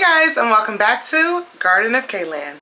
guys, and welcome back to Garden of Kayland.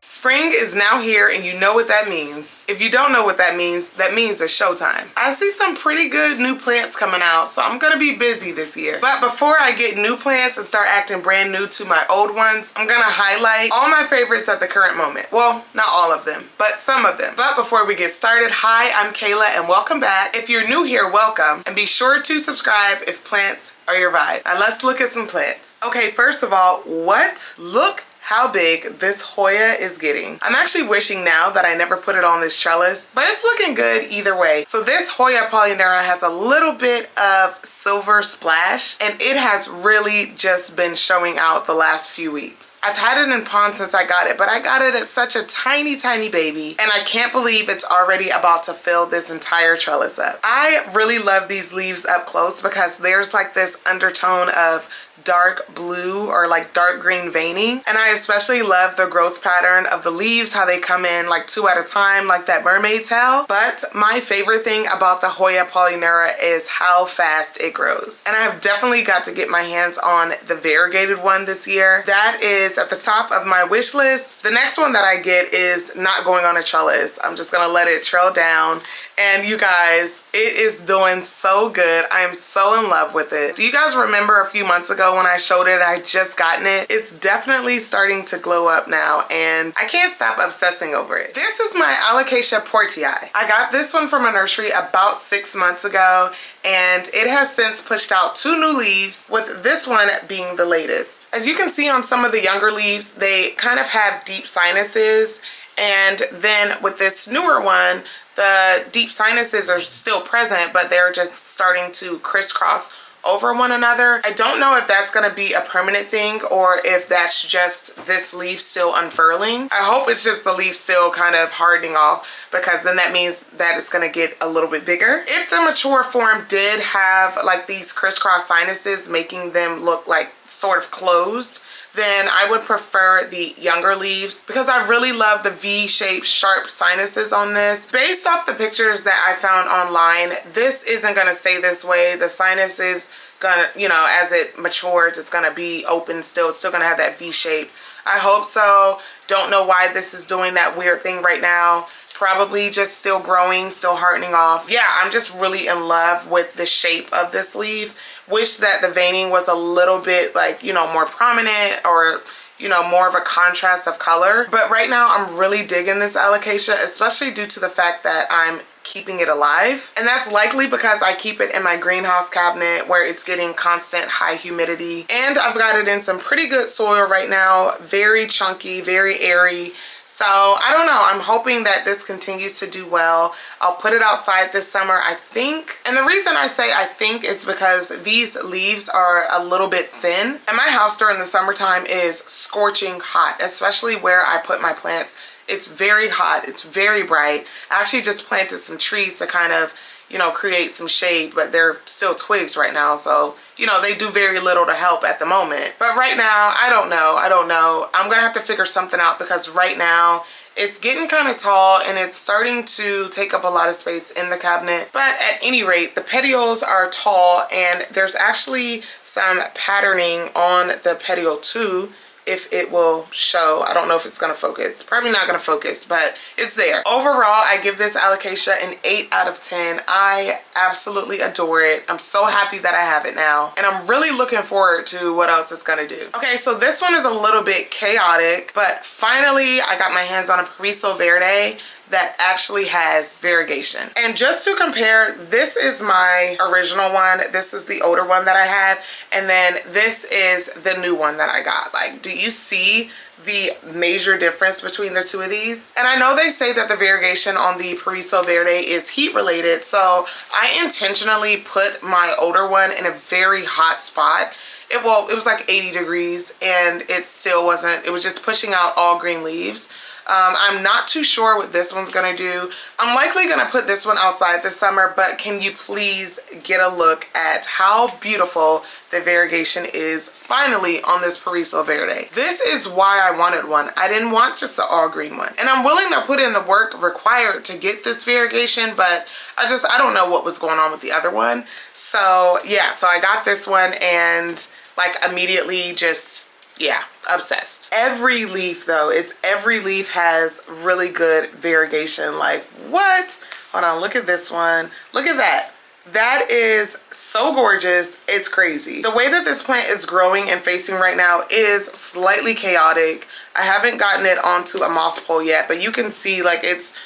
Spring is now here, and you know what that means. If you don't know what that means it's showtime. I see some pretty good new plants coming out, so I'm gonna be busy this year. But before I get new plants and start acting brand new to my old ones, I'm gonna highlight all my favorites at the current moment. Well, not all of them, but some of them. But before we get started, hi, I'm Kayla, and welcome back. If you're new here, welcome, and be sure to subscribe if plants are your vibe. Now let's look at some plants. Okay, first of all, look how big this Hoya is getting. I'm actually wishing now that I never put it on this trellis, but it's looking good either way. So this Hoya polyneura has a little bit of silver splash, and it has really just been showing out the last few weeks. I've had it in pond since I got it, but I got it at such a tiny baby, and I can't believe it's already about to fill this entire trellis up. I really love these leaves up close because there's like this undertone of dark blue or like dark green veining, and I especially love the growth pattern of the leaves, how they come in like two at a time like that mermaid tail. But my favorite thing about the Hoya polyneura is how fast it grows, and I have definitely got to get my hands on the variegated one this year. That is at the top of my wish list. The next one that I get is not going on a trellis. I'm just gonna let it trail down. And you guys, it is doing so good. I am so in love with it. Do you guys remember a few months ago when I showed it, I just gotten it? It's definitely starting to glow up now, and I can't stop obsessing over it. This is my Alocasia portii. I got this one from a nursery about 6 months ago, and it has since pushed out 2 new leaves, with this one being the latest. As you can see on some of the younger leaves, they kind of have deep sinuses, and then with this newer one, the deep sinuses are still present, but they're just starting to crisscross over one another. I don't know if that's gonna be a permanent thing or if that's just this leaf still unfurling. I hope it's just the leaf still kind of hardening off, because then that means that it's gonna get a little bit bigger. If the mature form did have like these crisscross sinuses making them look like sort of closed, then I would prefer the younger leaves, because I really love the V-shaped sharp sinuses on this. Based off the pictures that I found online, this isn't gonna stay this way. The sinus is gonna, you know, as it matures, it's gonna be open still. It's still gonna have that V shape. I hope so. Don't know why this is doing that weird thing right now. Probably just still growing, still hardening off. Yeah, I'm just really in love with the shape of this leaf. Wish that the veining was a little bit like, you know, more prominent, or, you know, more of a contrast of color. But right now I'm really digging this Alocasia, especially due to the fact that I'm keeping it alive. And that's likely because I keep it in my greenhouse cabinet where it's getting constant high humidity. And I've got it in some pretty good soil right now. Very chunky, very airy. So I don't know, I'm hoping that this continues to do well. I'll put it outside this summer, I think. And the reason I say I think is because these leaves are a little bit thin. And my house during the summertime is scorching hot, especially where I put my plants. It's very hot, it's very bright. I actually just planted some trees to kind of, you know, create some shade, but they're still twigs right now. So, you know, they do very little to help at the moment. But right now, I don't know. I'm gonna have to figure something out, because right now it's getting kind of tall and it's starting to take up a lot of space in the cabinet. But at any rate, the petioles are tall, and there's actually some patterning on the petiole too. If it will show. I don't know if it's gonna focus. Probably not gonna focus, but it's there. Overall, I give this Alocasia an 8 out of 10. I absolutely adore it. I'm so happy that I have it now, and I'm really looking forward to what else it's gonna do. Okay, so this one is a little bit chaotic, but finally I got my hands on a pariso verde that actually has variegation. And just to compare, this is my original one. This is the older one that I had. And then this is the new one that I got. Like, do you see the major difference between the two of these? And I know they say that the variegation on the pariso verde is heat related. So I intentionally put my older one in a very hot spot. It was like 80 degrees, and it still wasn't, it was just pushing out all green leaves. I'm not too sure what this one's gonna do. I'm likely gonna put this one outside this summer, but can you please get a look at how beautiful the variegation is finally on this Pariso Verde. This is why I wanted one. I didn't want just an all green one. And I'm willing to put in the work required to get this variegation, but I don't know what was going on with the other one. So yeah, so I got this one and like immediately just, yeah, obsessed. Every leaf though, every leaf has really good variegation. Like what? Hold on, look at this one. Look at that. That is so gorgeous. It's crazy. The way that this plant is growing and facing right now is slightly chaotic. I haven't gotten it onto a moss pole yet, but you can see like it's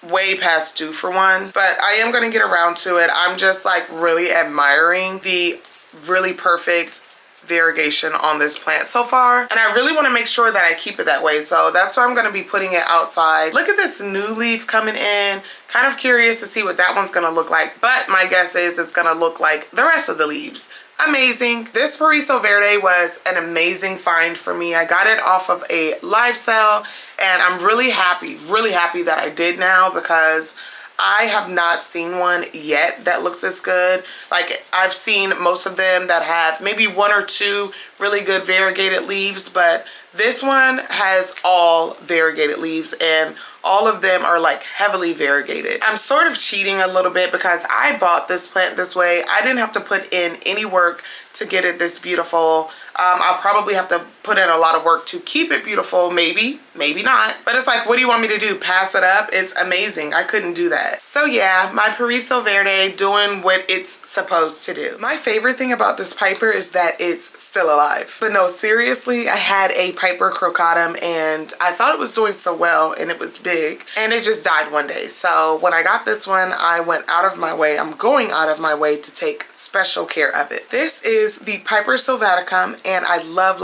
way past due for one, but I am gonna get around to it. I'm just like really admiring the really perfect variegation on this plant so far, and I really want to make sure that I keep it that way, so that's why I'm going to be putting it outside. Look at this new leaf coming in. Kind of curious to see what that one's going to look like, but my guess is it's going to look like the rest of the leaves. Amazing. This Pariso Verde was an amazing find for me. I got it off of a live sale, and I'm really happy that I did now, because I have not seen one yet that looks as good. Like I've seen most of them that have maybe one or two really good variegated leaves, but this one has all variegated leaves and all of them are like heavily variegated. I'm sort of cheating a little bit because I bought this plant this way. I didn't have to put in any work to get it this beautiful. I'll probably have to put in a lot of work to keep it beautiful, maybe not. But it's like, what do you want me to do? Pass it up? It's amazing. I couldn't do that. So yeah, my Pariso Verde doing what it's supposed to do. My favorite thing about this Piper is that it's still alive. But no, seriously, I had a Piper crocatum and I thought it was doing so well and it was big and it just died one day. So when I got this one, I went out of my way. I'm going out of my way to take special care of it. This is the Piper sylvaticum, and I love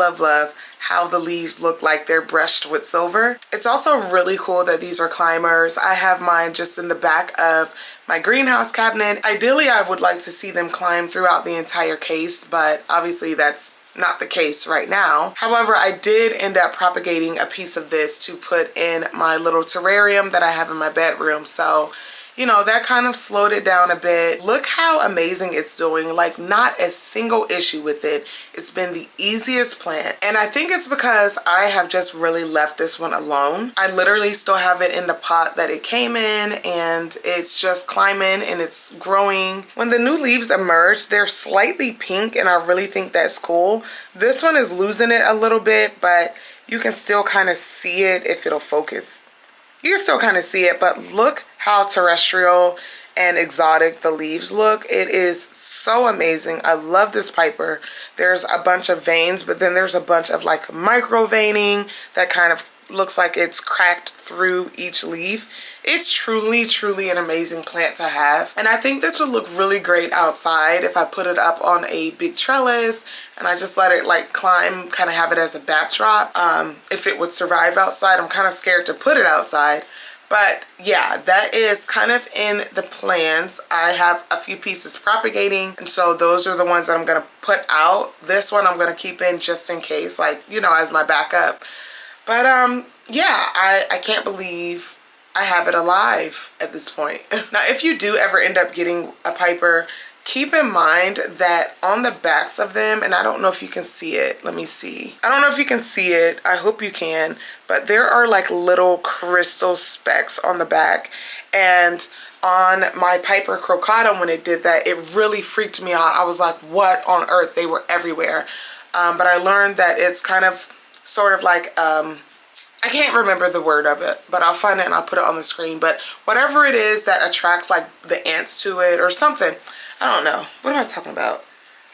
how the leaves look like they're brushed with silver. It's also really cool that these are climbers. I have mine just in the back of my greenhouse cabinet. Ideally, I would like to see them climb throughout the entire case, but obviously that's not the case right now. However, I did end up propagating a piece of this to put in my little terrarium that I have in my bedroom. So, you know, that kind of slowed it down a bit. Look how amazing it's doing. Like, not a single issue with it. It's been the easiest plant. And I think it's because I have just really left this one alone. I literally still have it in the pot that it came in, and it's just climbing and it's growing. When the new leaves emerge, they're slightly pink, and I really think that's cool. This one is losing it a little bit, but you can still kind of see it if it'll focus. You can still kind of see it, but look how terrestrial and exotic the leaves look. It is so amazing. I love this Piper. There's a bunch of veins, but then there's a bunch of like micro veining that kind of looks like it's cracked through each leaf. It's truly an amazing plant to have. And I think this would look really great outside if I put it up on a big trellis and I just let it like climb, kind of have it as a backdrop. If it would survive outside. I'm kind of scared to put it outside. But yeah, that is kind of in the plans. I have a few pieces propagating, and so those are the ones that I'm going to put out. This one I'm going to keep in just in case, like, you know, as my backup. But yeah, I can't believe I have it alive at this point. Now, if you do ever end up getting a Piper, keep in mind that on the backs of them, and I don't know if you can see it. Let me see. I don't know if you can see it. I hope you can. But there are like little crystal specks on the back. And on my Piper crocatum, when it did that, it really freaked me out. I was like, what on earth? They were everywhere. But I learned that it's kind of sort of like, I can't remember the word of it, but I'll find it and I'll put it on the screen. But whatever it is that attracts like the ants to it or something, I don't know. What am I talking about?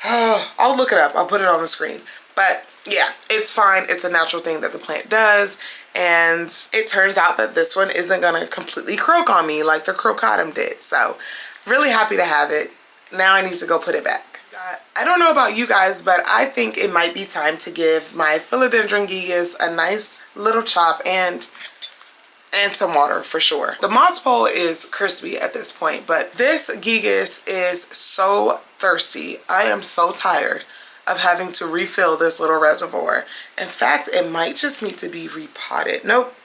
I'll look it up. I'll put it on the screen. But yeah, it's fine. It's a natural thing that the plant does. And it turns out that this one isn't going to completely croak on me like the crocatum did. So really happy to have it. Now I need to go put it back. I don't know about you guys, but I think it might be time to give my Philodendron gigas a nice little chop and some water for sure. The moss pole is crispy at this point, but this gigas is so thirsty. I am so tired of having to refill this little reservoir. In fact, it might just need to be repotted. Nope,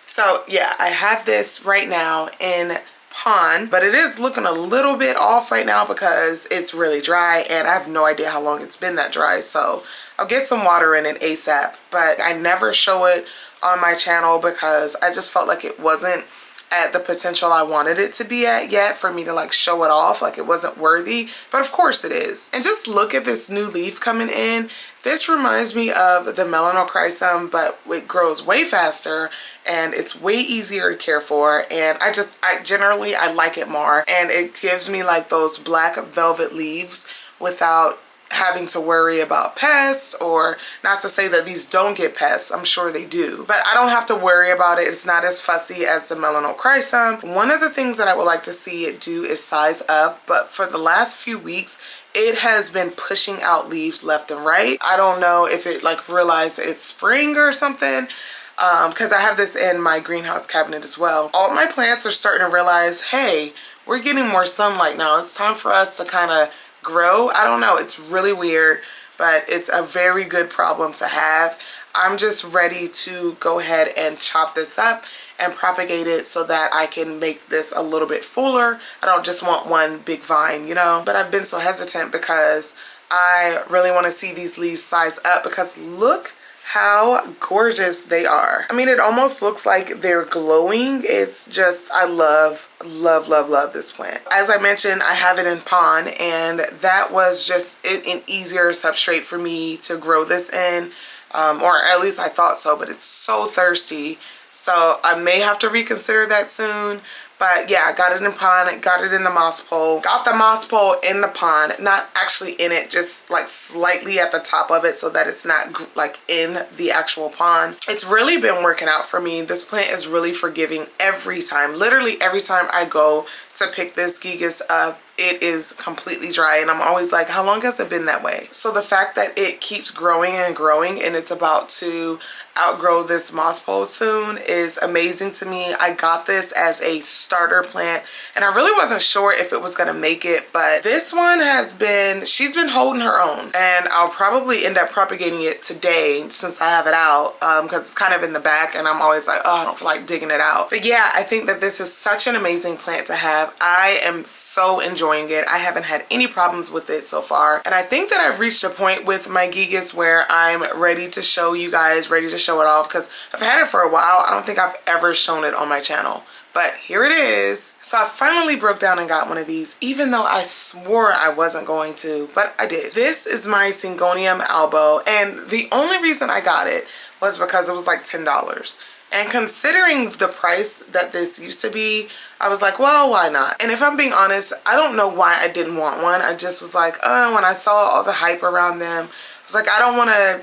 So yeah, I have this right now in pond, but it is looking a little bit off right now because it's really dry and I have no idea how long it's been that dry. So I'll get some water in it ASAP, but I never show it on my channel because I just felt like it wasn't at the potential I wanted it to be at yet for me to like show it off. Like it wasn't worthy, but of course it is. And just look at this new leaf coming in. This reminds me of the melanochrysum, but it grows way faster and it's way easier to care for. And I generally like it more, and it gives me like those black velvet leaves without having to worry about pests. Or not to say that these don't get pests, I'm sure they do, but I don't have to worry about it. It's not as fussy as the melanochrysum. One of the things that I would like to see it do is size up, but for the last few weeks it has been pushing out leaves left and right. I don't know if it like realized it's spring or something, because I have this in my greenhouse cabinet as well. All my plants are starting to realize, hey, we're getting more sunlight now. It's time for us to kind of grow. I don't know, it's really weird, but it's a very good problem to have. I'm just ready to go ahead and chop this up and propagate it so that I can make this a little bit fuller. I don't just want one big vine, you know, but I've been so hesitant because I really want to see these leaves size up, because look how gorgeous they are. I mean, it almost looks like they're glowing. It's just, I love, love, love, love this plant. As I mentioned, I have it in pond, and that was just an easier substrate for me to grow this in, or at least I thought so, but it's so thirsty. So I may have to reconsider that soon. But yeah, I got it in pond, got it in the moss pole, got the moss pole in the pond, not actually in it, just like slightly at the top of it so that it's not like in the actual pond. It's really been working out for me. This plant is really forgiving every time. Literally every time I go to pick this gigas up, it is completely dry, and I'm always like, how long has it been that way? So the fact that it keeps growing and growing and it's about to outgrow this moss pole soon is amazing to me. I got this as a starter plant and I really wasn't sure if it was gonna make it, but this one has been, she's been holding her own, and I'll probably end up propagating it today since I have it out, because it's kind of in the back and I'm always like, oh, I don't feel like digging it out. But yeah, I think that this is such an amazing plant to have. I am so enjoying it. I haven't had any problems with it so far, and I think that I've reached a point with my gigas where I'm ready to show you guys, ready to show it off, because I've had it for a while. I don't think I've ever shown it on my channel, but here it is. So I finally broke down and got one of these, even though I swore I wasn't going to, but I did. This is my Syngonium albo, and the only reason I got it was because it was like $10. And considering the price that this used to be, I was like, well, why not? And if I'm being honest, I don't know why I didn't want one. I just was like, oh, when I saw all the hype around them, I was like, I don't want to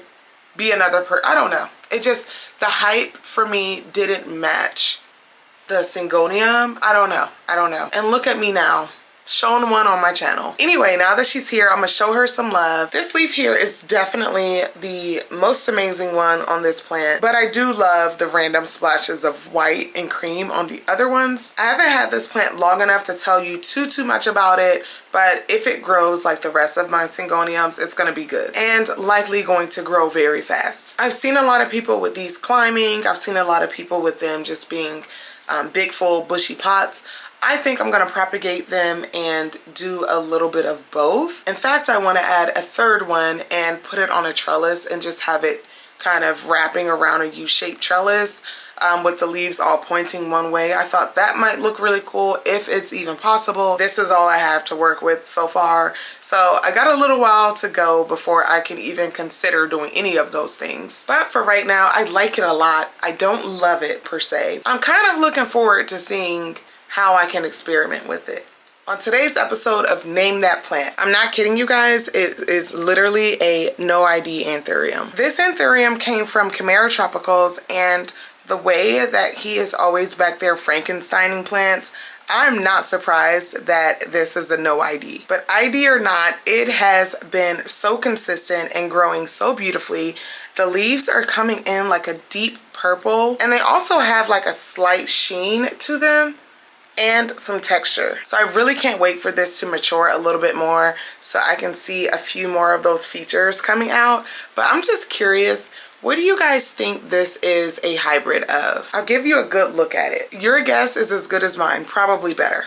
be another I don't know. It just, the hype for me didn't match the Syngonium. I don't know. And look at me now, showing one on my channel. Anyway, now that she's here, I'm gonna show her some love. This leaf here is definitely the most amazing one on this plant, but I do love the random splashes of white and cream on the other ones. I haven't had this plant long enough to tell you too much about it, but if it grows like the rest of my Syngoniums, it's gonna be good and likely going to grow very fast. I've seen a lot of people with these climbing. I've seen a lot of people with them just being big, full, bushy pots. I think I'm gonna propagate them and do a little bit of both. In fact, I wanna add a third one and put it on a trellis and just have it kind of wrapping around a U-shaped trellis with the leaves all pointing one way. I thought that might look really cool if it's even possible. This is all I have to work with so far. So I got a little while to go before I can even consider doing any of those things. But for right now, I like it a lot. I don't love it per se. I'm kind of looking forward to seeing how I can experiment with it. On today's episode of Name That Plant, I'm not kidding you guys, it is literally a no ID anthurium. This anthurium came from Chimera Tropicals, and the way that he is always back there Frankensteining plants, I'm not surprised that this is a no ID. But ID or not, it has been so consistent and growing so beautifully. The leaves are coming in like a deep purple, and they also have like a slight sheen to them and some texture. So I really can't wait for this to mature a little bit more so I can see a few more of those features coming out. But I'm just curious, What do you guys think this is a hybrid of? I'll give you a good look at it. Your guess is as good as mine, probably better.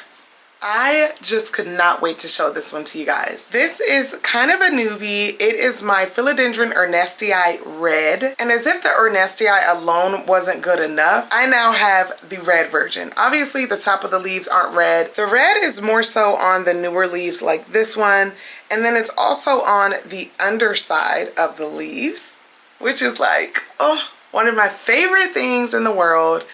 I just could not wait to show this one to you guys. This is kind of a newbie. It is my Philodendron ernestii red. And as if the ernestii alone wasn't good enough, I now have the red version. Obviously, the top of the leaves aren't red. The red is more so on the newer leaves like this one. And then it's also on the underside of the leaves, which is like, oh, one of my favorite things in the world.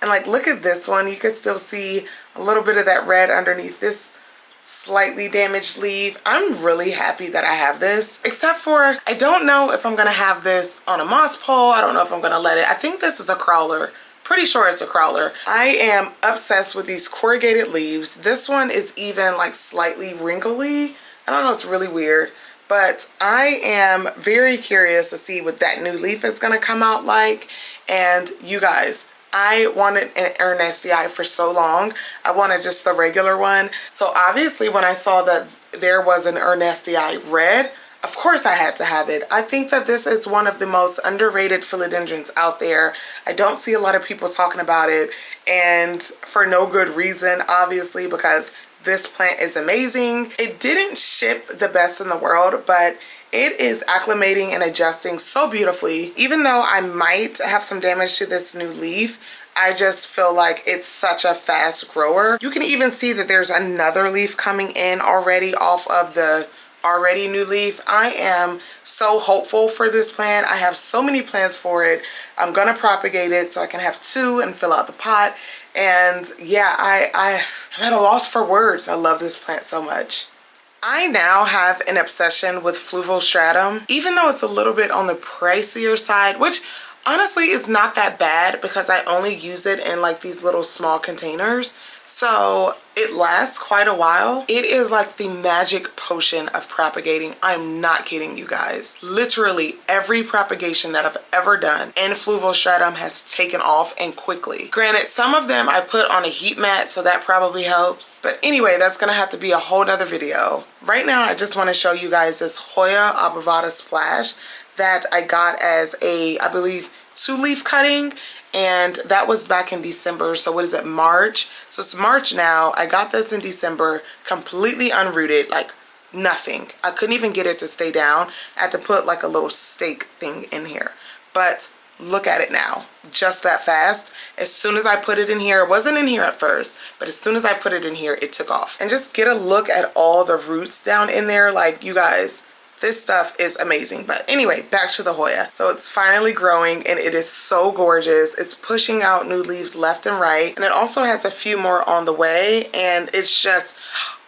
And like, look at this one. You could still see a little bit of that red underneath this slightly damaged leaf. I'm really happy that I have this, except for I don't know if I'm gonna have this on a moss pole. I don't know if I'm gonna let it. I think this is a crawler. Pretty sure it's a crawler. I am obsessed with these corrugated leaves. This one is even like slightly wrinkly. I don't know, it's really weird. But I am very curious to see what that new leaf is gonna come out like. And you guys, I wanted an ernestii for so long. I wanted just the regular one. So obviously when I saw that there was an ernestii red, of course I had to have it. I think that this is one of the most underrated philodendrons out there. I don't see a lot of people talking about it, and for no good reason, obviously, because this plant is amazing. It didn't ship the best in the world, but it is acclimating and adjusting so beautifully. Even though I might have some damage to this new leaf, I just feel like it's such a fast grower. You can even see that there's another leaf coming in already off of the already new leaf. I am so hopeful for this plant. I have so many plans for it. I'm gonna propagate it so I can have 2 and fill out the pot. And yeah, I'm at a loss for words. I love this plant so much. I now have an obsession with Philodendron, even though it's a little bit on the pricier side, which honestly is not that bad because I only use it in like these little small containers. So it lasts quite a while. It is like the magic potion of propagating. I'm not kidding you guys. Literally every propagation that I've ever done in Philodendron has taken off, and quickly. Granted, some of them I put on a heat mat, so that probably helps. But anyway, that's gonna have to be a whole nother video. Right now, I just wanna show you guys this Hoya abovata splash that I got as a, I believe, 2-leaf cutting. And that was back in December. So what is it, March? So it's March now. I got this in December, completely unrooted, like nothing. I couldn't even get it to stay down. I had to put like a little stake thing in here. But look at it now, just that fast. As soon as I put it in here, it wasn't in here at first, but as soon as I put it in here, it took off. And just get a look at all the roots down in there. Like, you guys, this stuff is amazing. But anyway, back to the Hoya. So it's finally growing and it is so gorgeous. It's pushing out new leaves left and right. And it also has a few more on the way. And it's just,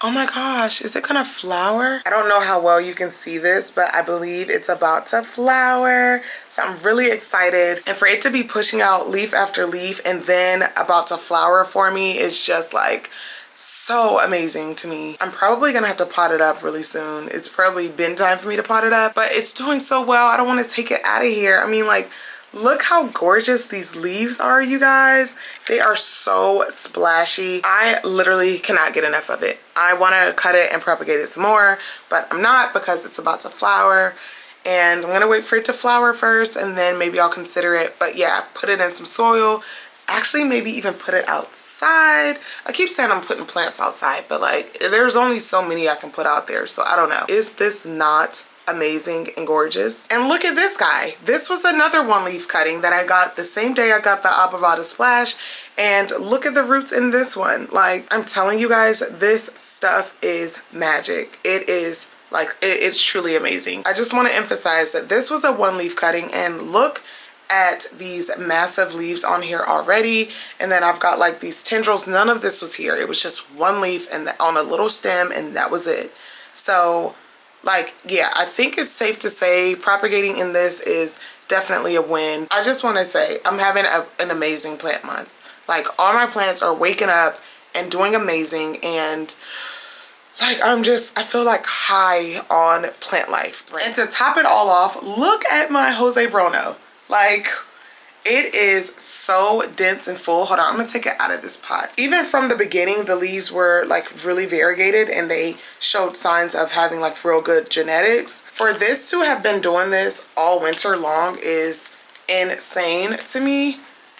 oh my gosh, is it gonna flower? I don't know how well you can see this, but I believe it's about to flower. So I'm really excited. And for it to be pushing out leaf after leaf and then about to flower for me is just like, so amazing to me. I'm probably gonna have to pot it up really soon. It's probably been time for me to pot it up, but it's doing so well. I don't want to take it out of here. I mean, like, look how gorgeous these leaves are, you guys. They are so splashy. I literally cannot get enough of it. I want to cut it and propagate it some more, but I'm not because it's about to flower. And I'm gonna wait for it to flower first, and then maybe I'll consider it. But yeah, put it in some soil. Actually, maybe even put it outside. I keep saying I'm putting plants outside, but like, there's only so many I can put out there, so I don't know. Is this not amazing and gorgeous? And look at this guy. This was another 1-leaf cutting that I got the same day I got the abovata splash, and look at the roots in this one. Like, I'm telling you guys, this stuff is magic. It is like, it's truly amazing. I just want to emphasize that this was a 1-leaf cutting, and look at these massive leaves on here already. And then I've got like these tendrils. None of this was here. It was just 1 leaf and on a little stem, and that was it. So like, yeah, I think it's safe to say propagating in this is definitely a win. I just want to say I'm having an amazing plant month. Like, all my plants are waking up and doing amazing, and like, I feel like high on plant life. Right? And to top it all off, look at my Jose Bruno. Like, It is so dense and full. Hold on, I'm gonna take it out of this pot. Even from the beginning, the leaves were like really variegated and they showed signs of having like real good genetics. For this to have been doing this all winter long is insane to me.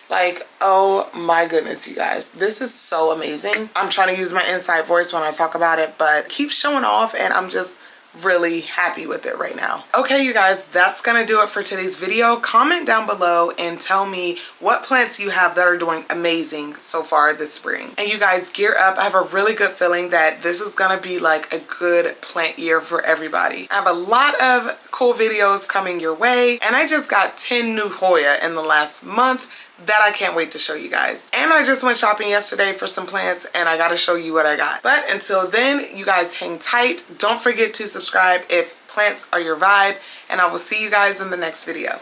Like, oh my goodness, you guys, this is so amazing. I'm trying to use my inside voice when I talk about it, but keep showing off, and I'm just really happy with it right now. Okay, you guys, that's gonna do it for today's video. Comment down below and tell me what plants you have that are doing amazing so far this spring. And you guys, gear up. I have a really good feeling that this is gonna be like a good plant year for everybody. I have a lot of cool videos coming your way, and I just got 10 new Hoya in the last month that I can't wait to show you guys. And I just went shopping yesterday for some plants, and I gotta show you what I got. But until then, you guys hang tight. Don't forget to subscribe if plants are your vibe, and I will see you guys in the next video.